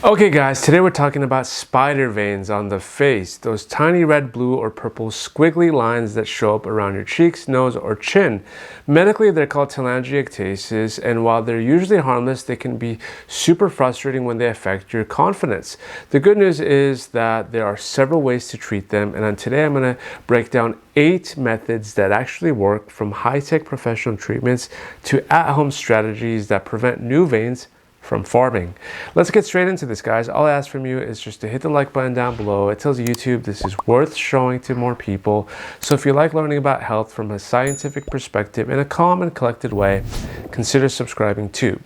Okay guys, today we're talking about spider veins on the face, those tiny red, blue, or purple squiggly lines that show up around your cheeks, nose, or chin. Medically, they're called telangiectasis, and while they're usually harmless, they can be super frustrating when they affect your confidence. The good news is that there are several ways to treat them, and today I'm going to break down 8 methods that actually work, from high-tech professional treatments to at-home strategies that prevent new veins from forming. Let's get straight into this, guys. All I ask from you is just to hit the like button down below. It tells YouTube this is worth showing to more people. So if you like learning about health from a scientific perspective in a calm and collected way, consider subscribing too.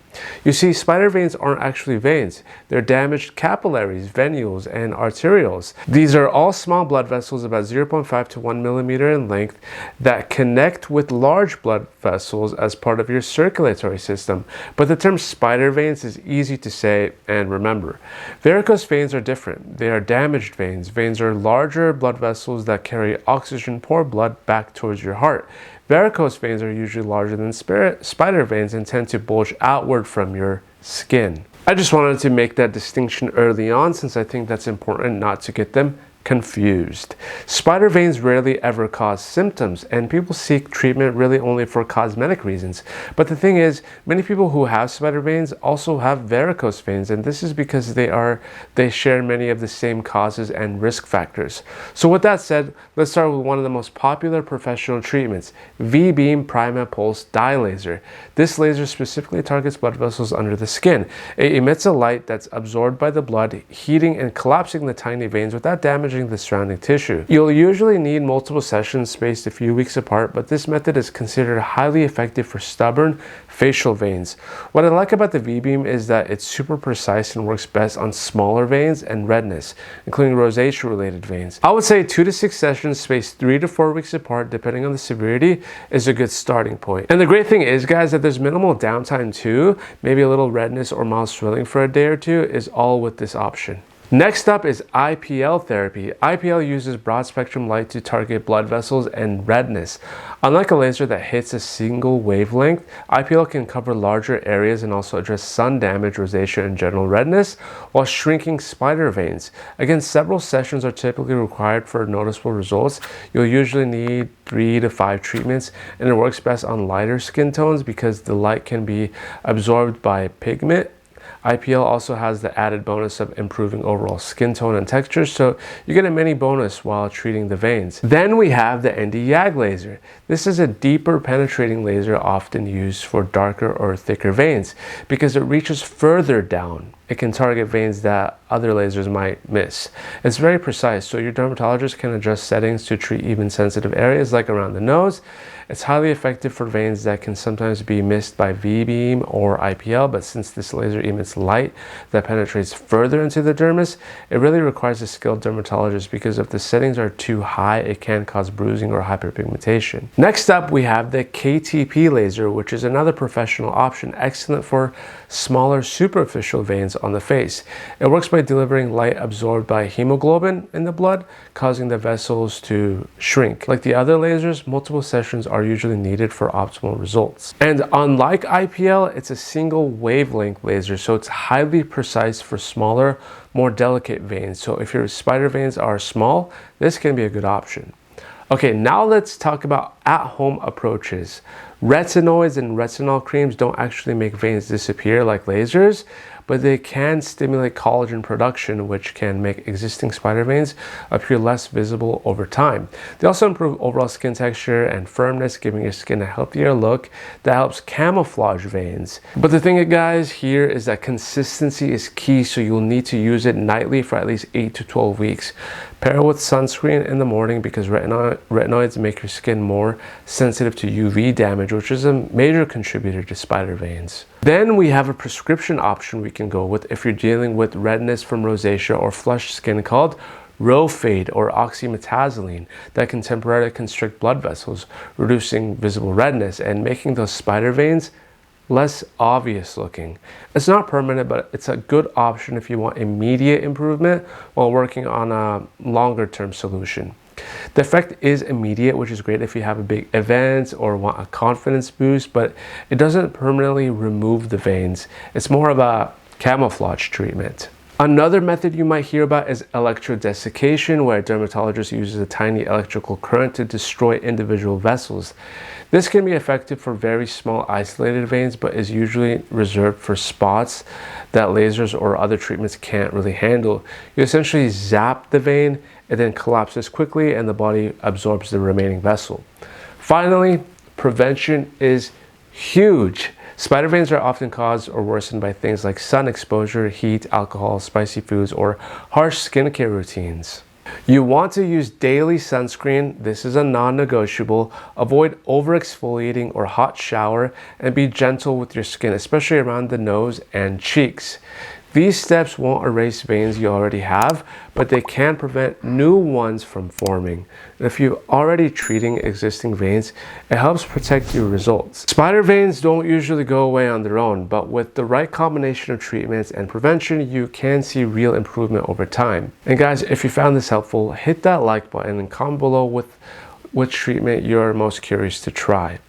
You see, spider veins aren't actually veins. They're damaged capillaries, venules, and arterioles. These are all small blood vessels about 0.5 to 1 millimeter in length that connect with large blood vessels as part of your circulatory system. But the term spider veins is easy to say and remember. Varicose veins are different. They are damaged veins. Veins are larger blood vessels that carry oxygen-poor blood back towards your heart. Varicose veins are usually larger than spider veins and tend to bulge outward from your skin. I just wanted to make that distinction early on, since I think that's important not to get them confused. Spider veins rarely ever cause symptoms, and people seek treatment really only for cosmetic reasons. But the thing is, many people who have spider veins also have varicose veins, and this is because they share many of the same causes and risk factors. So with that said, let's start with one of the most popular professional treatments, V-beam Prima Pulse Dye Laser. This laser specifically targets blood vessels under the skin. It emits a light that's absorbed by the blood, heating and collapsing the tiny veins without damaging the surrounding tissue. You'll usually need multiple sessions spaced a few weeks apart, but this method is considered highly effective for stubborn facial veins. What I like about the V-beam is that it's super precise and works best on smaller veins and redness, including rosacea related veins. I would say 2 to 6 sessions spaced 3 to 4 weeks apart, depending on the severity, is a good starting point. And the great thing is, guys, that there's minimal downtime too. Maybe a little redness or mild swelling for a day or two is all with this option. Next up is IPL therapy. IPL uses broad spectrum light to target blood vessels and redness. Unlike a laser that hits a single wavelength, IPL can cover larger areas and also address sun damage, rosacea, and general redness while shrinking spider veins. Again, several sessions are typically required for noticeable results. You'll usually need 3 to 5 treatments, and it works best on lighter skin tones because the light can be absorbed by pigment. IPL also has the added bonus of improving overall skin tone and texture, so you get a mini bonus while treating the veins. Then we have the ND-YAG laser. This is a deeper penetrating laser often used for darker or thicker veins because it reaches further down. It can target veins that other lasers might miss. It's very precise, so your dermatologist can adjust settings to treat even sensitive areas like around the nose. It's highly effective for veins that can sometimes be missed by V-beam or IPL, but since this laser emits light that penetrates further into the dermis, it really requires a skilled dermatologist because if the settings are too high, it can cause bruising or hyperpigmentation. Next up, we have the KTP laser, which is another professional option, excellent for smaller superficial veins on the face. It works by delivering light absorbed by hemoglobin in the blood, causing the vessels to shrink. Like the other lasers, multiple sessions are usually needed for optimal results. And unlike IPL, it's a single wavelength laser, so it's highly precise for smaller, more delicate veins. So if your spider veins are small, this can be a good option. Okay, now let's talk about at-home approaches. Retinoids and retinol creams don't actually make veins disappear like lasers, but they can stimulate collagen production, which can make existing spider veins appear less visible over time. They also improve overall skin texture and firmness, giving your skin a healthier look that helps camouflage veins. But the thing, guys, here is that consistency is key, so you'll need to use it nightly for at least 8 to 12 weeks. Pair it with sunscreen in the morning because retinoids make your skin more sensitive to UV damage, which is a major contributor to spider veins. Then we have a prescription option we can go with if you're dealing with redness from rosacea or flushed skin called Rhofade or oxymetazoline that can temporarily constrict blood vessels, reducing visible redness and making those spider veins less obvious looking. It's not permanent, but it's a good option if you want immediate improvement while working on a longer term solution. The effect is immediate, which is great if you have a big event or want a confidence boost, but it doesn't permanently remove the veins. It's more of a camouflage treatment. Another method you might hear about is electrodesiccation, where a dermatologist uses a tiny electrical current to destroy individual vessels. This can be effective for very small isolated veins, but is usually reserved for spots that lasers or other treatments can't really handle. You essentially zap the vein, it then collapses quickly and the body absorbs the remaining vessel. Finally, prevention is huge. Spider veins are often caused or worsened by things like sun exposure, heat, alcohol, spicy foods, or harsh skincare routines. You want to use daily sunscreen. This is a non-negotiable. Avoid over-exfoliating or hot shower, and be gentle with your skin, especially around the nose and cheeks. These steps won't erase veins you already have, but they can prevent new ones from forming. If you're already treating existing veins, it helps protect your results. Spider veins don't usually go away on their own, but with the right combination of treatments and prevention, you can see real improvement over time. And guys, if you found this helpful, hit that like button and comment below with which treatment you're most curious to try.